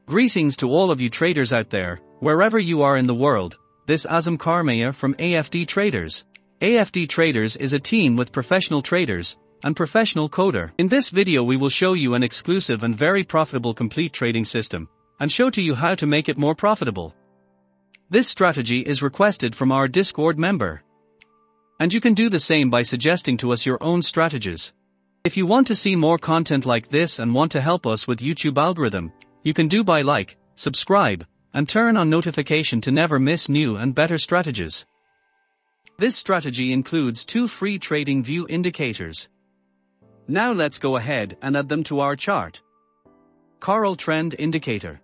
Greetings to all of you traders out there, wherever you are in the world. This AZZAM Karmaya from AFD Traders. AFD Traders is a team with professional traders and professional coder. In this video we will show you an exclusive and very profitable complete trading system, and show to you how to make it more profitable. This strategy is requested from our Discord member. And you can do the same by suggesting to us your own strategies. If you want to see more content like this and want to help us with YouTube algorithm, you can do by like, subscribe, and turn on notification to never miss new and better strategies. This strategy includes 2 free trading view indicators. Now let's go ahead and add them to our chart. Coral Trend Indicator.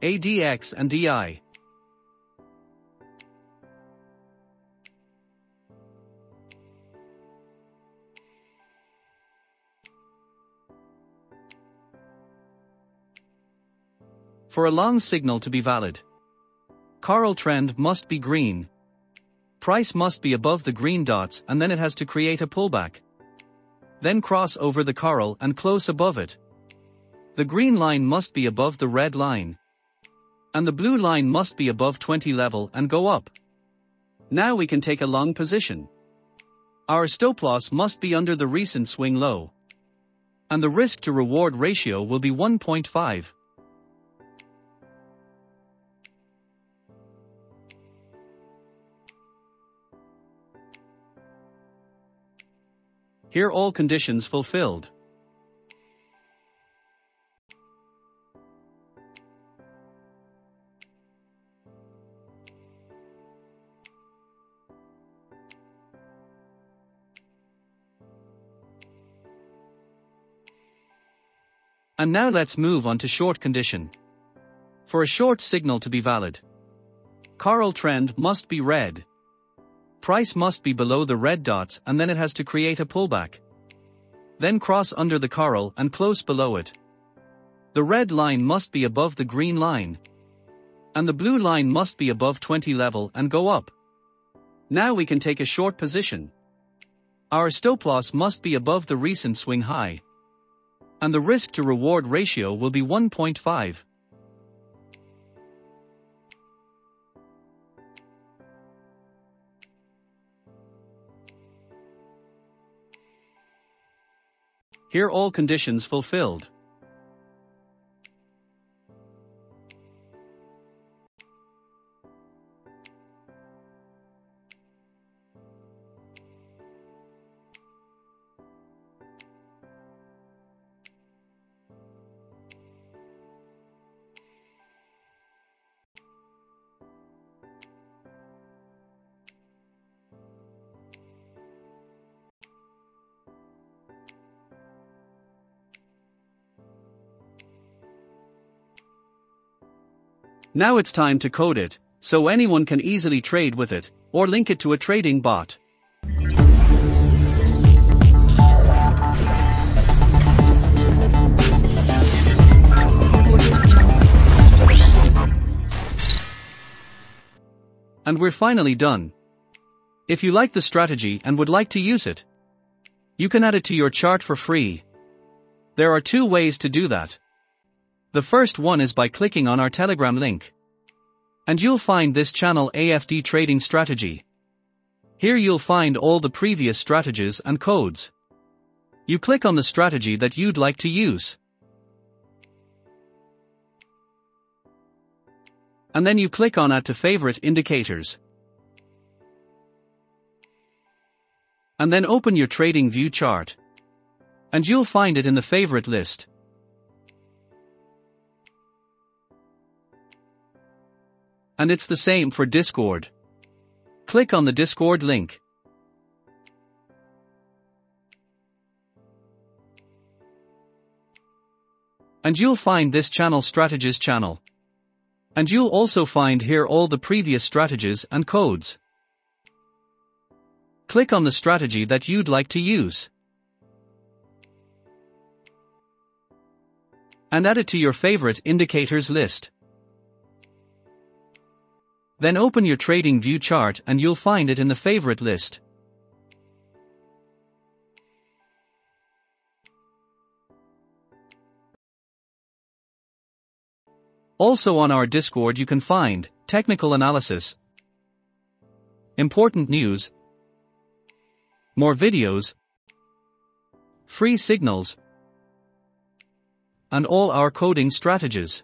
ADX and DI. For a long signal to be valid, coral trend must be green. Price must be above the green dots and then it has to create a pullback. Then cross over the coral and close above it. The green line must be above the red line. And the blue line must be above 20 level and go up. Now we can take a long position. Our stop loss must be under the recent swing low. And the risk to reward ratio will be 1.5. Here all conditions fulfilled. And now let's move on to short condition. For a short signal to be valid, coral trend must be red. Price must be below the red dots and then it has to create a pullback. Then cross under the coral and close below it. The red line must be above the green line. And the blue line must be above 20 level and go up. Now we can take a short position. Our stop loss must be above the recent swing high. And the risk to reward ratio will be 1.5. Here all conditions fulfilled. Now it's time to code it, so anyone can easily trade with it, or link it to a trading bot. And we're finally done. If you like the strategy and would like to use it, you can add it to your chart for free. There are 2 ways to do that. The first one is by clicking on our Telegram link. And you'll find this channel AFD Trading Strategy. Here you'll find all the previous strategies and codes. You click on the strategy that you'd like to use. And then you click on Add to Favorite Indicators. And then open your Trading View chart. And you'll find it in the favorite list. And it's the same for Discord. Click on the Discord link. And you'll find this channel Strategies channel. And you'll also find here all the previous strategies and codes. Click on the strategy that you'd like to use. And add it to your favorite indicators list. Then open your trading view chart and you'll find it in the favorite list. Also on our Discord you can find technical analysis, important news, more videos, free signals, and all our coding strategies.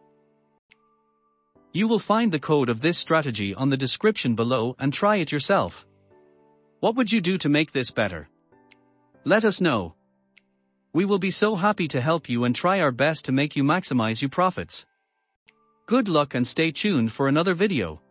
You will find the code of this strategy on the description below and try it yourself. What would you do to make this better? Let us know. We will be so happy to help you and try our best to make you maximize your profits. Good luck and stay tuned for another video.